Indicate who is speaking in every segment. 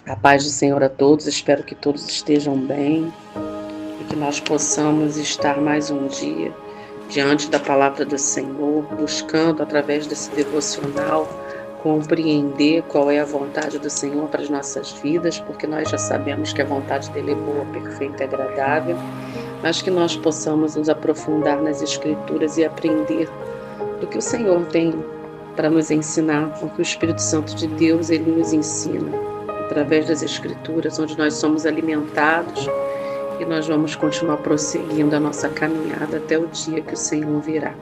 Speaker 1: A paz do Senhor a todos, espero que todos estejam bem e que nós possamos estar mais um dia diante da palavra do Senhor, buscando através desse devocional compreender qual é a vontade do Senhor para as nossas vidas, porque nós já sabemos que a vontade dele é boa, perfeita e agradável, mas que nós possamos nos aprofundar nas Escrituras e aprender do que o Senhor tem para nos ensinar, porque o Espírito Santo de Deus, ele nos ensina através das Escrituras, onde nós somos alimentados e nós vamos continuar prosseguindo a nossa caminhada até o dia que o Senhor virá.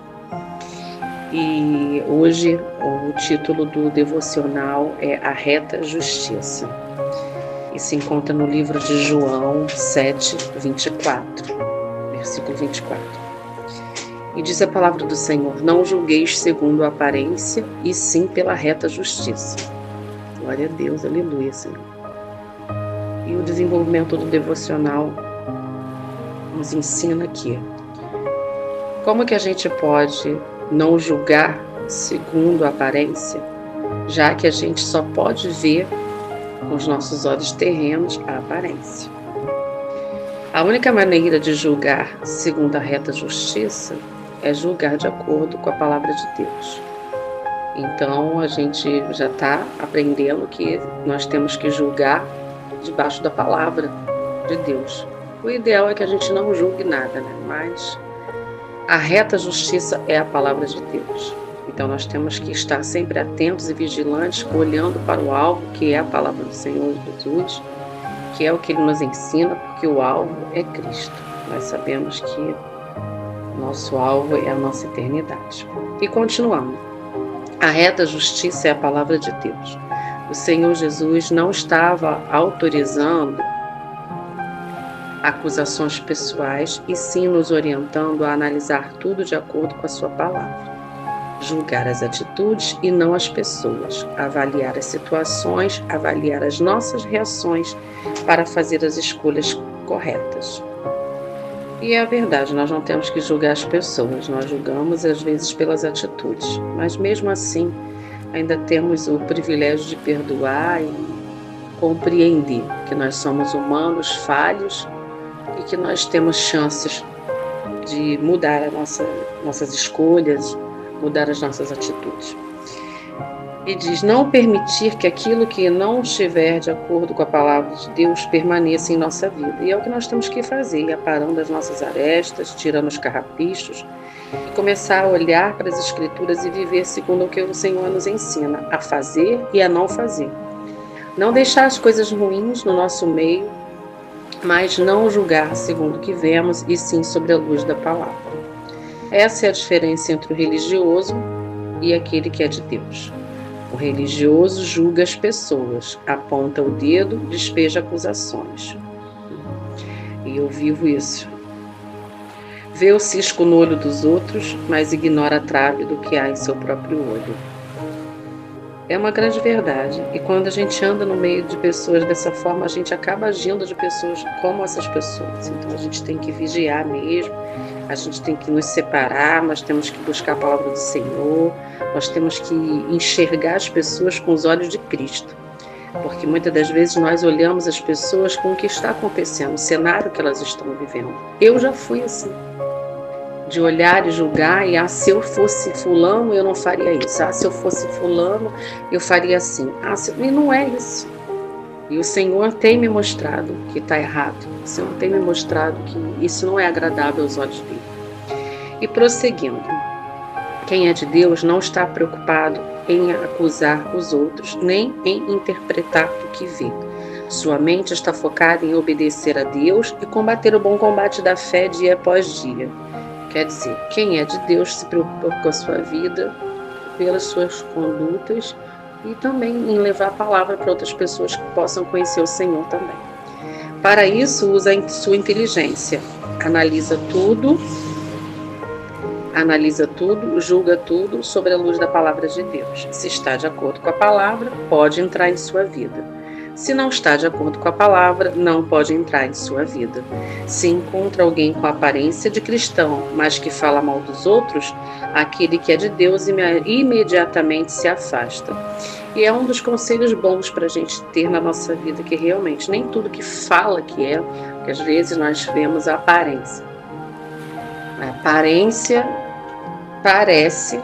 Speaker 1: E hoje o título do devocional é A Reta Justiça e se encontra no livro de João 7, 24, versículo 24. E diz a palavra do Senhor: não julgueis segundo a aparência, e sim pela reta justiça. Glória a Deus, aleluia, Senhor. E o desenvolvimento do devocional nos ensina aqui como que a gente pode não julgar segundo a aparência, já que a gente só pode ver com os nossos olhos terrenos a aparência. A única maneira de julgar segundo a reta justiça é julgar de acordo com a palavra de Deus. Então, a gente já está aprendendo que nós temos que julgar debaixo da palavra de Deus. O ideal é que a gente não julgue nada, né? Mas a reta justiça é a palavra de Deus. Então, nós temos que estar sempre atentos e vigilantes, olhando para o alvo, que é a palavra do Senhor Jesus, que é o que Ele nos ensina, porque o alvo é Cristo. Nós sabemos que nosso alvo é a nossa eternidade. E continuando. A reta justiça é a palavra de Deus. O Senhor Jesus não estava autorizando acusações pessoais, e sim nos orientando a analisar tudo de acordo com a sua palavra. Julgar as atitudes e não as pessoas. Avaliar as situações, avaliar as nossas reações para fazer as escolhas corretas. E é a verdade, nós não temos que julgar as pessoas, nós julgamos às vezes pelas atitudes, mas mesmo assim ainda temos o privilégio de perdoar e compreender que nós somos humanos, falhos, e que nós temos chances de mudar nossas escolhas, mudar as nossas atitudes. E diz, não permitir que aquilo que não estiver de acordo com a palavra de Deus permaneça em nossa vida. E é o que nós temos que fazer, aparando as nossas arestas, tirando os carrapichos, e começar a olhar para as Escrituras e viver segundo o que o Senhor nos ensina, a fazer e a não fazer. Não deixar as coisas ruins no nosso meio, mas não julgar segundo o que vemos, e sim sobre a luz da palavra. Essa é a diferença entre o religioso e aquele que é de Deus. O religioso julga as pessoas, aponta o dedo, despeja acusações. E eu vivo isso. Vê o cisco no olho dos outros, mas ignora a trave do que há em seu próprio olho. É uma grande verdade. E quando a gente anda no meio de pessoas dessa forma, a gente acaba agindo de pessoas como essas pessoas. Então a gente tem que vigiar mesmo, a gente tem que nos separar, nós temos que buscar a palavra do Senhor, nós temos que enxergar as pessoas com os olhos de Cristo. Porque muitas das vezes nós olhamos as pessoas com o que está acontecendo, o cenário que elas estão vivendo. Eu já fui assim, de olhar e julgar, e se eu fosse fulano, eu não faria isso. Se eu fosse fulano, eu faria assim. E não é isso. E o Senhor tem me mostrado que está errado. O Senhor tem me mostrado que isso não é agradável aos olhos dele. E prosseguindo. Quem é de Deus não está preocupado em acusar os outros, nem em interpretar o que vê. Sua mente está focada em obedecer a Deus e combater o bom combate da fé dia após dia. Quer dizer, quem é de Deus se preocupa com a sua vida, pelas suas condutas, e também em levar a palavra para outras pessoas que possam conhecer o Senhor também. Para isso, usa sua inteligência. Analisa tudo, julga tudo sobre a luz da palavra de Deus. Se está de acordo com a palavra, pode entrar em sua vida. Se não está de acordo com a palavra, não pode entrar em sua vida. Se encontra alguém com a aparência de cristão, mas que fala mal dos outros, aquele que é de Deus imediatamente se afasta. E é um dos conselhos bons para a gente ter na nossa vida, que realmente nem tudo que fala que é, porque às vezes nós vemos a aparência. A aparência parece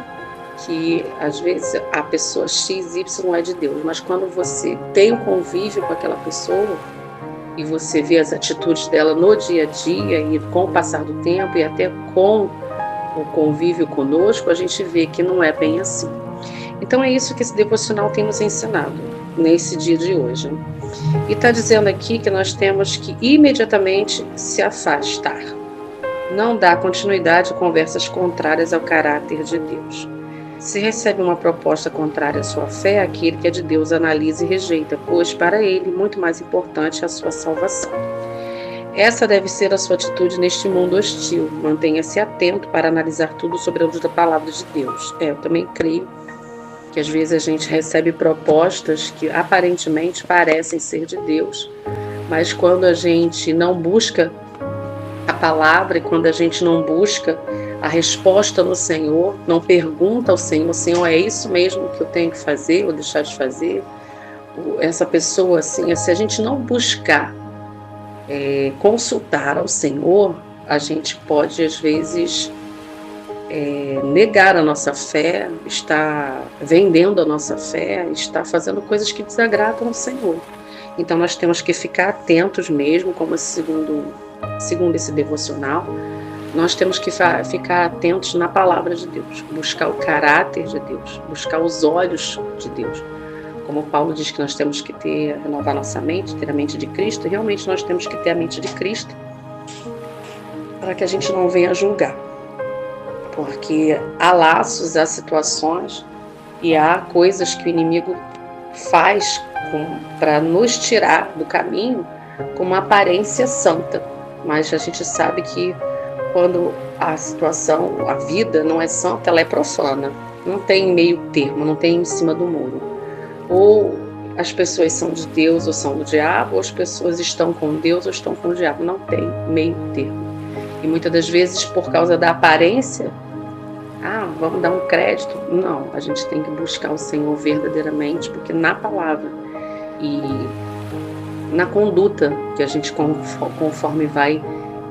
Speaker 1: que às vezes a pessoa XY é de Deus, mas quando você tem um convívio com aquela pessoa e você vê as atitudes dela no dia a dia e com o passar do tempo e até com o convívio conosco, a gente vê que não é bem assim. Então é isso que esse devocional tem nos ensinado nesse dia de hoje. E está dizendo aqui que nós temos que imediatamente se afastar. Não dar continuidade a conversas contrárias ao caráter de Deus. Se recebe uma proposta contrária à sua fé, aquele que é de Deus analisa e rejeita, pois para ele muito mais importante é a sua salvação. Essa deve ser a sua atitude neste mundo hostil. Mantenha-se atento para analisar tudo sobre a luz da palavra de Deus. Eu também creio que às vezes a gente recebe propostas que aparentemente parecem ser de Deus, mas quando a gente não busca a palavra e quando a gente não busca a resposta no Senhor, não pergunta ao Senhor, Senhor, é isso mesmo que eu tenho que fazer ou deixar de fazer? Essa pessoa, assim, se a gente não buscar consultar ao Senhor, a gente pode, às vezes, negar a nossa fé, estar vendendo a nossa fé, estar fazendo coisas que desagradam ao Senhor. Então, nós temos que ficar atentos mesmo, como segundo esse devocional, nós temos que ficar atentos na palavra de Deus, buscar o caráter de Deus, buscar os olhos de Deus. Como Paulo diz que nós temos que renovar nossa mente, ter a mente de Cristo, e realmente nós temos que ter a mente de Cristo para que a gente não venha julgar. Porque há laços, há situações e há coisas que o inimigo faz para nos tirar do caminho com uma aparência santa. Mas a gente sabe que quando a situação, a vida não é santa, ela é profana. Não tem meio termo, não tem em cima do muro. Ou as pessoas são de Deus ou são do diabo, ou as pessoas estão com Deus ou estão com o diabo. Não tem meio termo. E muitas das vezes, por causa da aparência, vamos dar um crédito. Não, a gente tem que buscar o Senhor verdadeiramente, porque na palavra e na conduta que a gente, conforme vai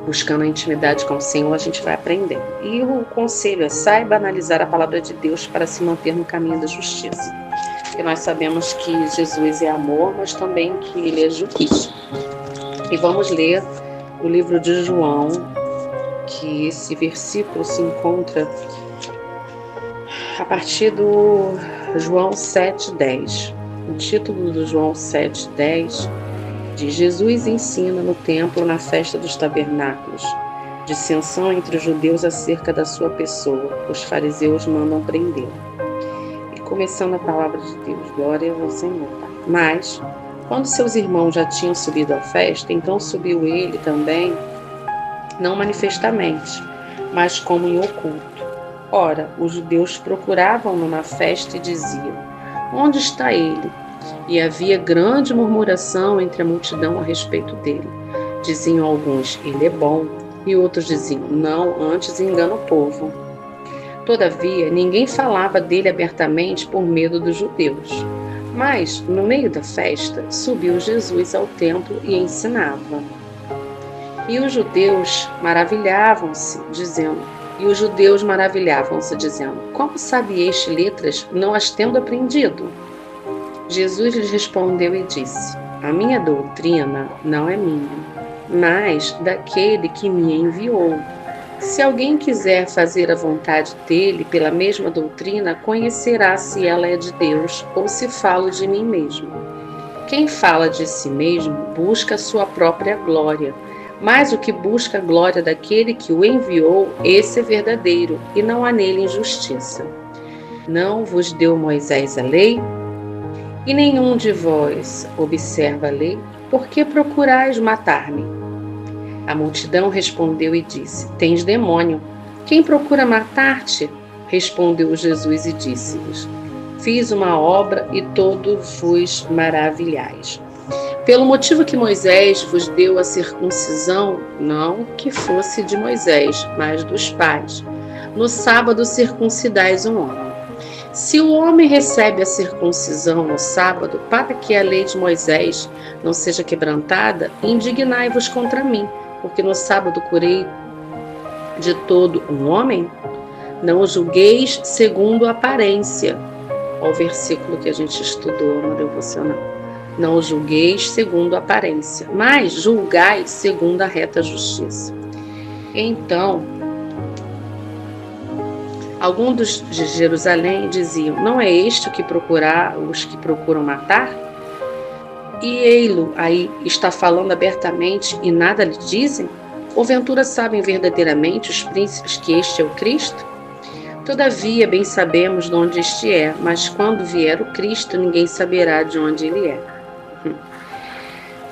Speaker 1: buscando a intimidade com o Senhor, a gente vai aprendendo. E o conselho é: saiba analisar a palavra de Deus para se manter no caminho da justiça. Porque nós sabemos que Jesus é amor, mas também que Ele é justiça. E vamos ler o livro de João, que esse versículo se encontra a partir do João 7,10. O título do João 7,10 diz: Jesus ensina no templo na festa dos tabernáculos, dissensão entre os judeus acerca da sua pessoa. Os fariseus mandam prendê-lo. E começando a palavra de Deus, glória ao Senhor. Mas, quando seus irmãos já tinham subido à festa, então subiu ele também, não manifestamente, mas como em oculto. Ora, os judeus procuravam-no na festa e diziam: onde está ele? E havia grande murmuração entre a multidão a respeito dele. Diziam alguns: ele é bom, e outros diziam: não, antes engana o povo. Todavia, ninguém falava dele abertamente por medo dos judeus. Mas, no meio da festa, subiu Jesus ao templo e ensinava. E os judeus maravilhavam-se, dizendo: como sabe este letras, não as tendo aprendido? Jesus lhes respondeu e disse: a minha doutrina não é minha, mas daquele que me enviou. Se alguém quiser fazer a vontade dele pela mesma doutrina, conhecerá se ela é de Deus ou se falo de mim mesmo. Quem fala de si mesmo busca a sua própria glória, mas o que busca a glória daquele que o enviou, esse é verdadeiro, e não há nele injustiça. Não vos deu Moisés a lei? E nenhum de vós observa a lei? Por que procurais matar-me? A multidão respondeu e disse: tens demônio. Quem procura matar-te? Respondeu Jesus e disse-lhes: fiz uma obra e todos vos maravilhais. Pelo motivo que Moisés vos deu a circuncisão, não que fosse de Moisés, mas dos pais. No sábado circuncidais um homem. Se o homem recebe a circuncisão no sábado, para que a lei de Moisés não seja quebrantada, indignai-vos contra mim, porque no sábado curei de todo um homem? Não julgueis segundo a aparência. Olha o versículo que a gente estudou no devocional. Não julgueis segundo a aparência, mas julgai segundo a reta justiça. Então, alguns de Jerusalém diziam: não é este o que os que procuram matar? E ei-lo aí está falando abertamente e nada lhe dizem? Porventura sabem verdadeiramente os príncipes que este é o Cristo? Todavia bem sabemos de onde este é, mas quando vier o Cristo, ninguém saberá de onde ele é.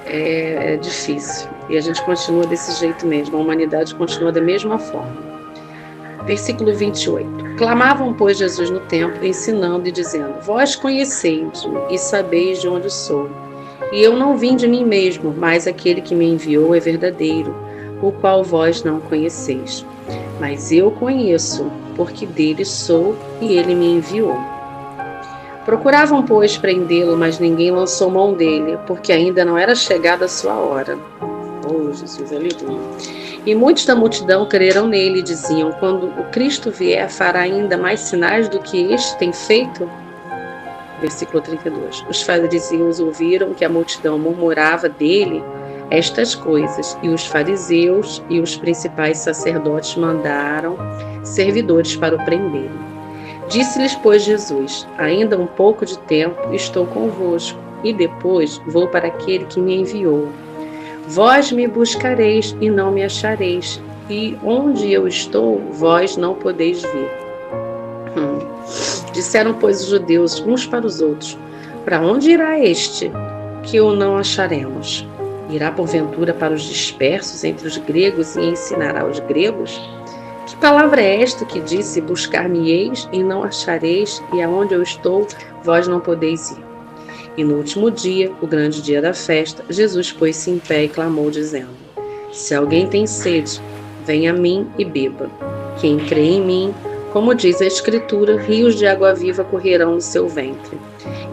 Speaker 1: É difícil. E a gente continua desse jeito mesmo. A humanidade continua da mesma forma. Versículo 28. Clamavam, pois, Jesus no templo, ensinando e dizendo: vós conheceis-me e sabeis de onde sou. E eu não vim de mim mesmo, mas aquele que me enviou é verdadeiro, o qual vós não conheceis. Mas eu conheço, porque dele sou e ele me enviou. Procuravam, pois, prendê-lo, mas ninguém lançou mão dele, porque ainda não era chegada a sua hora. Oh, Jesus, aleluia. E muitos da multidão creram nele e diziam: quando o Cristo vier, fará ainda mais sinais do que este tem feito? Versículo 32. Os fariseus ouviram que a multidão murmurava dele estas coisas, e os fariseus e os principais sacerdotes mandaram servidores para o prenderem. Disse-lhes, pois, Jesus: ainda um pouco de tempo estou convosco, e depois vou para aquele que me enviou. Vós me buscareis e não me achareis, e onde eu estou, vós não podeis vir. Disseram, pois, os judeus uns para os outros: para onde irá este, que o não acharemos? Irá porventura para os dispersos entre os gregos e ensinará aos gregos? Que palavra é esta que disse: buscar-me-eis e não achareis, e aonde eu estou, vós não podeis ir? E no último dia, o grande dia da festa, Jesus pôs-se em pé e clamou, dizendo: se alguém tem sede, venha a mim e beba. Quem crê em mim, como diz a Escritura, rios de água viva correrão no seu ventre.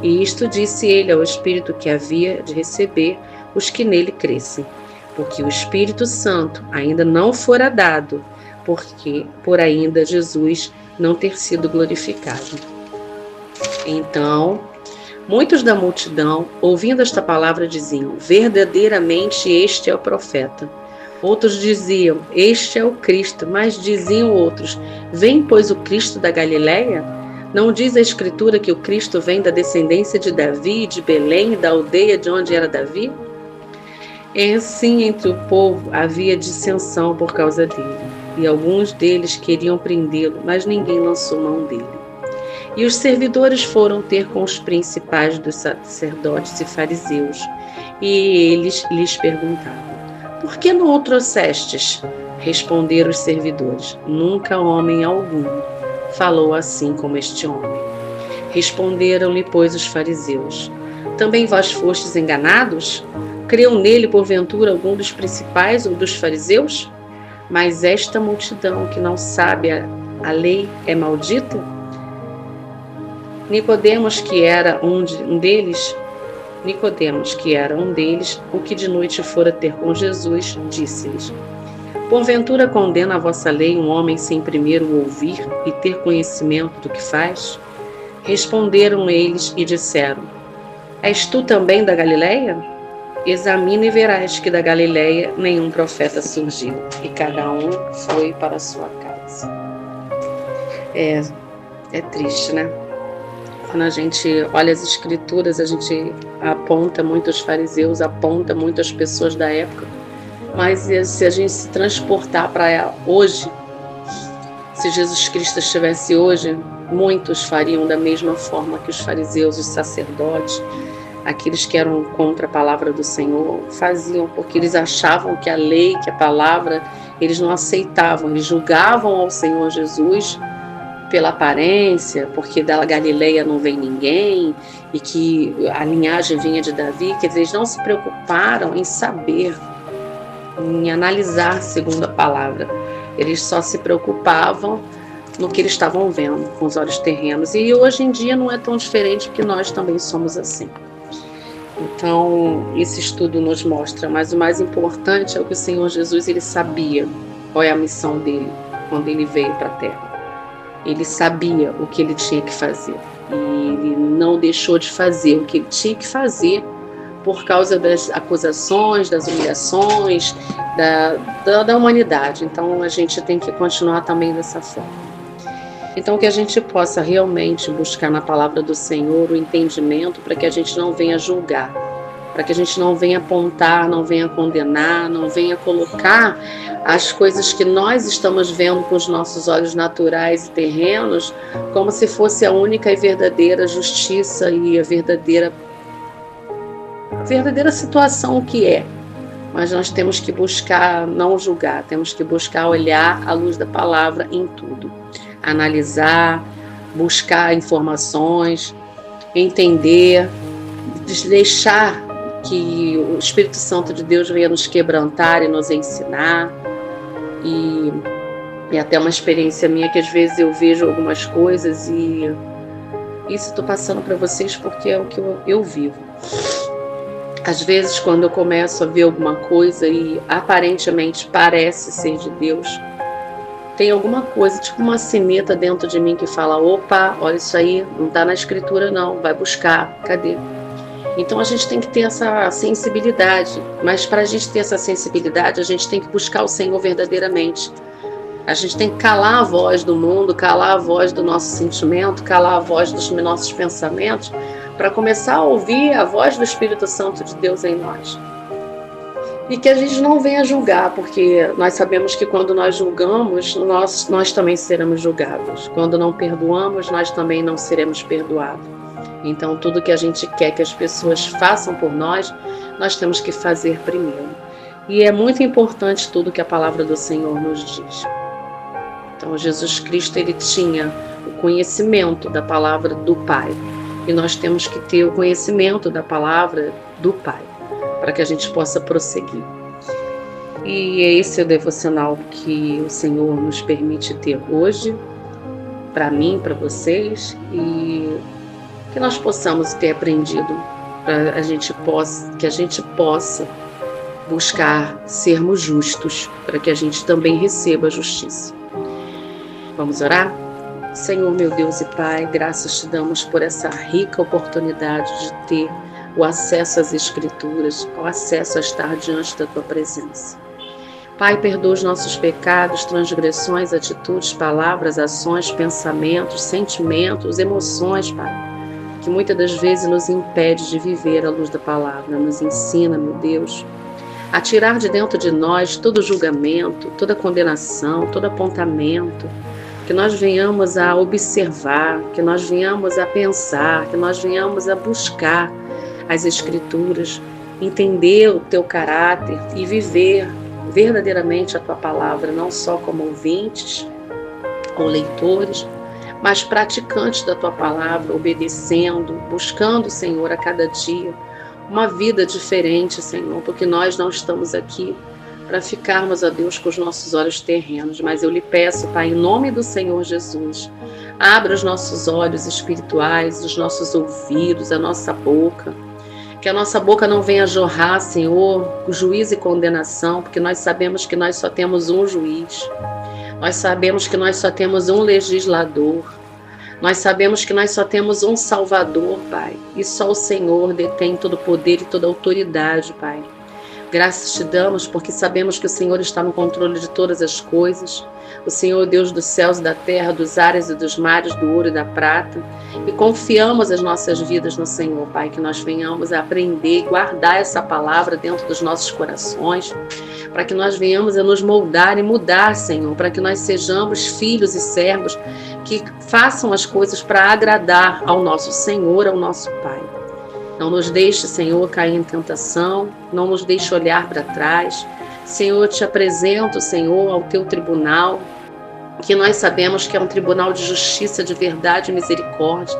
Speaker 1: E isto disse ele ao Espírito que havia de receber os que nele crescem, porque o Espírito Santo ainda não fora dado, porque por ainda Jesus não ter sido glorificado. Então, muitos da multidão, ouvindo esta palavra, diziam: verdadeiramente este é o profeta. Outros diziam: este é o Cristo. Mas diziam outros: vem, pois, o Cristo da Galileia? Não diz a Escritura que o Cristo vem da descendência de Davi, de Belém, da aldeia de onde era Davi? E assim, entre o povo havia dissensão por causa dele, e alguns deles queriam prendê-lo, mas ninguém lançou mão dele. E os servidores foram ter com os principais dos sacerdotes e fariseus, e eles lhes perguntavam: por que não o trouxestes? Responderam os servidores: nunca homem algum falou assim como este homem. Responderam-lhe, pois, os fariseus: também vós fostes enganados? Creu nele, porventura, algum dos principais ou dos fariseus? Mas esta multidão que não sabe a lei é maldita? Nicodemos, que era um deles, o que de noite fora ter com Jesus, disse-lhes: porventura condena a vossa lei um homem sem primeiro o ouvir e ter conhecimento do que faz? Responderam eles e disseram: és tu também da Galileia? Examina e verás que da Galileia nenhum profeta surgiu, e cada um foi para a sua casa. É triste, né? Quando a gente olha as Escrituras, a gente aponta muitos fariseus, aponta muitas pessoas da época, mas se a gente se transportar para hoje, se Jesus Cristo estivesse hoje, muitos fariam da mesma forma que os fariseus, os sacerdotes, aqueles que eram contra a palavra do Senhor, faziam, porque eles achavam que a lei, que a palavra, eles não aceitavam, eles julgavam ao Senhor Jesus pela aparência, porque da Galileia não vem ninguém, e que a linhagem vinha de Davi, que eles não se preocuparam em saber, em analisar segundo a palavra. Eles só se preocupavam no que eles estavam vendo com os olhos terrenos. E hoje em dia não é tão diferente, porque nós também somos assim. Então, esse estudo nos mostra, mas o mais importante é o que o Senhor Jesus, ele sabia qual é a missão dele quando ele veio para a Terra. Ele sabia o que ele tinha que fazer. E ele não deixou de fazer o que ele tinha que fazer por causa das acusações, das humilhações, da humanidade. Então, a gente tem que continuar também dessa forma. Então, que a gente possa realmente buscar na palavra do Senhor o entendimento para que a gente não venha julgar, para que a gente não venha apontar, não venha condenar, não venha colocar as coisas que nós estamos vendo com os nossos olhos naturais e terrenos como se fosse a única e verdadeira justiça e a verdadeira situação que é. Mas nós temos que buscar não julgar, temos que buscar olhar à luz da palavra em tudo. Analisar, buscar informações, entender, deixar que o Espírito Santo de Deus venha nos quebrantar e nos ensinar. E até uma experiência minha que às vezes eu vejo algumas coisas e isso estou passando para vocês porque é o que eu vivo. Às vezes quando eu começo a ver alguma coisa e aparentemente parece ser de Deus, tem alguma coisa, tipo uma sineta dentro de mim que fala: opa, olha isso aí, não está na escritura não, vai buscar, cadê? Então a gente tem que ter essa sensibilidade, mas para a gente ter essa sensibilidade, a gente tem que buscar o Senhor verdadeiramente. A gente tem que calar a voz do mundo, calar a voz do nosso sentimento, calar a voz dos nossos pensamentos, para começar a ouvir a voz do Espírito Santo de Deus em nós. E que a gente não venha julgar, porque nós sabemos que quando nós julgamos, nós também seremos julgados. Quando não perdoamos, nós também não seremos perdoados. Então, tudo que a gente quer que as pessoas façam por nós, nós temos que fazer primeiro. E é muito importante tudo que a palavra do Senhor nos diz. Então, Jesus Cristo, ele tinha o conhecimento da palavra do Pai. E nós temos que ter o conhecimento da palavra do Pai, para que a gente possa prosseguir. E esse é o devocional que o Senhor nos permite ter hoje, para mim, para vocês, e que nós possamos ter aprendido, que a gente possa buscar sermos justos, para que a gente também receba a justiça. Vamos orar? Senhor, meu Deus e Pai, graças te damos por essa rica oportunidade de ter o acesso às Escrituras, o acesso a estar diante da Tua presença. Pai, perdoa os nossos pecados, transgressões, atitudes, palavras, ações, pensamentos, sentimentos, emoções, Pai, que muitas das vezes nos impede de viver à luz da palavra. Nos ensina, meu Deus, a tirar de dentro de nós todo julgamento, toda condenação, todo apontamento, que nós venhamos a observar, que nós venhamos a pensar, que nós venhamos a buscar as Escrituras, entender o Teu caráter e viver verdadeiramente a Tua palavra, não só como ouvintes ou leitores, mas praticantes da Tua palavra, obedecendo, buscando, Senhor, a cada dia uma vida diferente, Senhor, porque nós não estamos aqui para ficarmos, ó Deus, com os nossos olhos terrenos, mas eu lhe peço, Pai, em nome do Senhor Jesus, abra os nossos olhos espirituais, os nossos ouvidos, a nossa boca, que a nossa boca não venha jorrar, Senhor, juízo e condenação, porque nós sabemos que nós só temos um juiz, nós sabemos que nós só temos um legislador, nós sabemos que nós só temos um Salvador, Pai, e só o Senhor detém todo o poder e toda a autoridade, Pai. Graças te damos porque sabemos que o Senhor está no controle de todas as coisas. O Senhor, Deus dos céus e da terra, dos ares e dos mares, do ouro e da prata. E confiamos as nossas vidas no Senhor, Pai, que nós venhamos a aprender e guardar essa palavra dentro dos nossos corações, para que nós venhamos a nos moldar e mudar, Senhor, para que nós sejamos filhos e servos que façam as coisas para agradar ao nosso Senhor, ao nosso Pai. Não nos deixe, Senhor, cair em tentação, não nos deixe olhar para trás. Senhor, eu te apresento, Senhor, ao teu tribunal, que nós sabemos que é um tribunal de justiça, de verdade e misericórdia.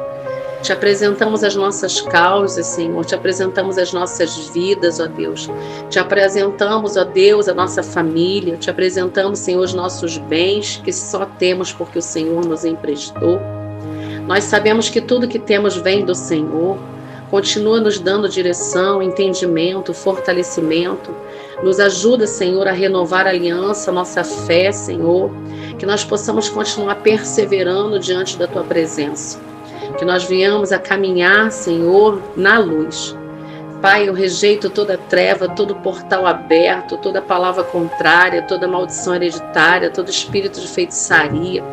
Speaker 1: Te apresentamos as nossas causas, Senhor. Te apresentamos as nossas vidas, ó Deus. Te apresentamos, ó Deus, a nossa família. Te apresentamos, Senhor, os nossos bens, que só temos porque o Senhor nos emprestou. Nós sabemos que tudo que temos vem do Senhor. Continua nos dando direção, entendimento, fortalecimento. Nos ajuda, Senhor, a renovar a aliança, a nossa fé, Senhor. Que nós possamos continuar perseverando diante da Tua presença. Que nós venhamos a caminhar, Senhor, na luz. Pai, eu rejeito toda treva, todo portal aberto, toda palavra contrária, toda maldição hereditária, todo espírito de feitiçaria,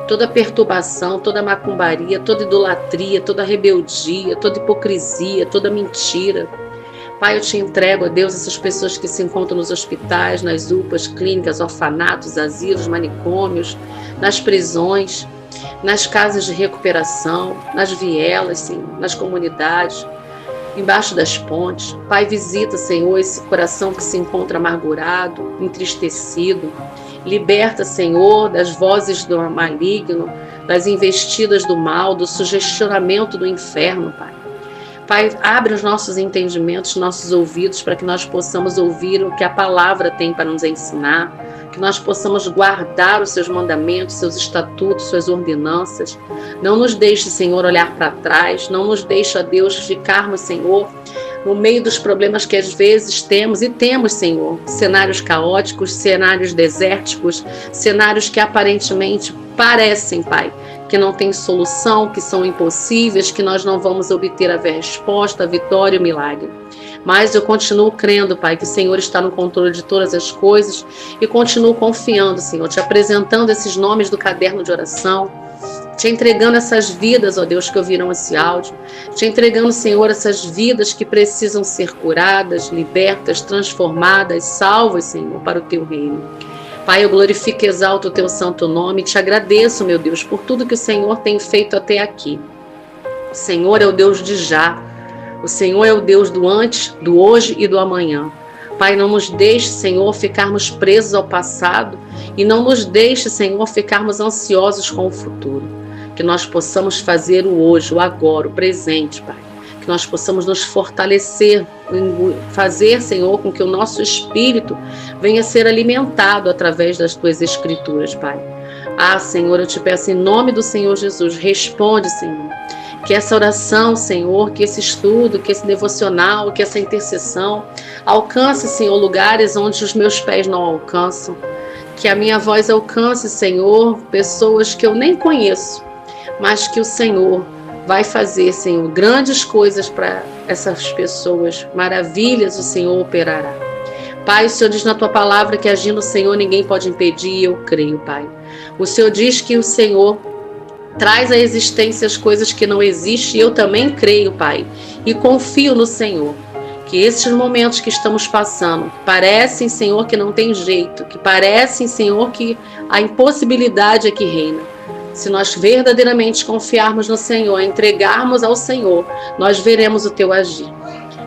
Speaker 1: toda perturbação, toda macumbaria, toda idolatria, toda rebeldia, toda hipocrisia, toda mentira. Pai, eu te entrego, ó Deus, essas pessoas que se encontram nos hospitais, nas UPAs, clínicas, orfanatos, asilos, manicômios, nas prisões, nas casas de recuperação, nas vielas, Senhor, nas comunidades, embaixo das pontes. Pai, visita, Senhor, esse coração que se encontra amargurado, entristecido. Liberta, Senhor, das vozes do maligno, das investidas do mal, do sugestionamento do inferno, Pai. Pai, abre os nossos entendimentos, nossos ouvidos, para que nós possamos ouvir o que a palavra tem para nos ensinar, que nós possamos guardar os seus mandamentos, seus estatutos, suas ordenanças. Não nos deixe, Senhor, olhar para trás, não nos deixe, ó Deus, ficarmos, Senhor, no meio dos problemas que às vezes temos, e temos, Senhor, cenários caóticos, cenários desérticos, cenários que aparentemente parecem, Pai, que não tem solução, que são impossíveis, que nós não vamos obter a resposta, a vitória, o milagre. Mas eu continuo crendo, Pai, que o Senhor está no controle de todas as coisas e continuo confiando, Senhor, te apresentando esses nomes do caderno de oração, te entregando essas vidas, ó Deus, que ouviram esse áudio, te entregando, Senhor, essas vidas que precisam ser curadas, libertas, transformadas, salvas, Senhor, para o Teu reino. Pai, eu glorifico e exalto o Teu santo nome e te agradeço, meu Deus, por tudo que o Senhor tem feito até aqui. O Senhor é o Deus de já. O Senhor é o Deus do antes, do hoje e do amanhã. Pai, não nos deixe, Senhor, ficarmos presos ao passado e não nos deixe, Senhor, ficarmos ansiosos com o futuro. Que nós possamos fazer o hoje, o agora, o presente, Pai. Que nós possamos nos fortalecer, fazer, Senhor, com que o nosso espírito venha a ser alimentado através das Tuas Escrituras, Pai. Ah, Senhor, eu te peço em nome do Senhor Jesus, responde, Senhor. Que essa oração, Senhor, que esse estudo, que esse devocional, que essa intercessão alcance, Senhor, lugares onde os meus pés não alcançam. Que a minha voz alcance, Senhor, pessoas que eu nem conheço, mas que o Senhor vai fazer, Senhor, grandes coisas para essas pessoas. Maravilhas o Senhor operará. Pai, o Senhor diz na Tua palavra que agindo o Senhor ninguém pode impedir, e eu creio, Pai. O Senhor diz que o Senhor traz à existência as coisas que não existem, e eu também creio, Pai, e confio no Senhor. Que esses momentos que estamos passando, parecem, Senhor, que não tem jeito, que parecem, Senhor, que a impossibilidade é que reina. Se nós verdadeiramente confiarmos no Senhor, entregarmos ao Senhor, nós veremos o Teu agir.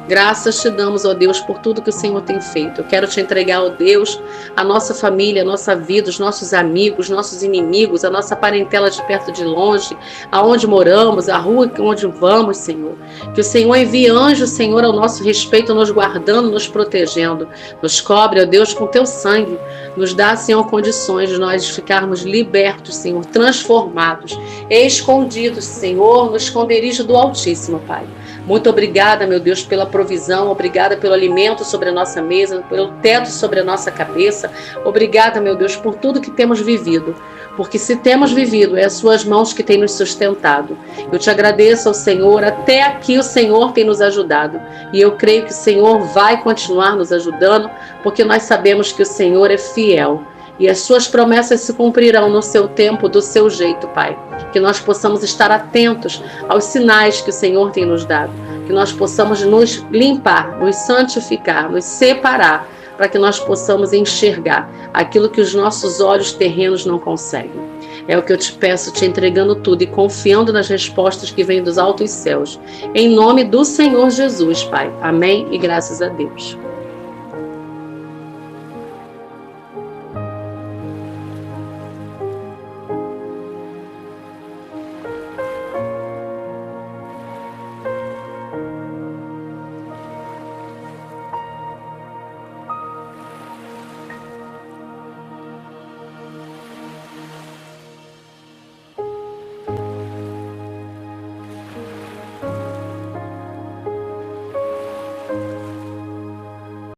Speaker 1: Graças te damos, ó Deus, por tudo que o Senhor tem feito. Eu quero te entregar, ó Deus, a nossa família, a nossa vida, os nossos amigos, nossos inimigos, a nossa parentela de perto e de longe, aonde moramos, a rua onde vamos, Senhor. Que o Senhor envie anjos, Senhor, ao nosso respeito, nos guardando, nos protegendo. Nos cobre, ó Deus, com Teu sangue. Nos dá, Senhor, condições de nós ficarmos libertos, Senhor, transformados, escondidos, Senhor, no esconderijo do Altíssimo, Pai. Muito obrigada, meu Deus, pela provisão, obrigada pelo alimento sobre a nossa mesa, pelo teto sobre a nossa cabeça. Obrigada, meu Deus, por tudo que temos vivido, porque se temos vivido, é as Suas mãos que têm nos sustentado. Eu te agradeço ao Senhor, até aqui o Senhor tem nos ajudado, e eu creio que o Senhor vai continuar nos ajudando, porque nós sabemos que o Senhor é fiel. E as Suas promessas se cumprirão no Seu tempo, do Seu jeito, Pai. Que nós possamos estar atentos aos sinais que o Senhor tem nos dado. Que nós possamos nos limpar, nos santificar, nos separar, para que nós possamos enxergar aquilo que os nossos olhos terrenos não conseguem. É o que eu te peço, te entregando tudo e confiando nas respostas que vêm dos altos céus. Em nome do Senhor Jesus, Pai. Amém e graças a Deus.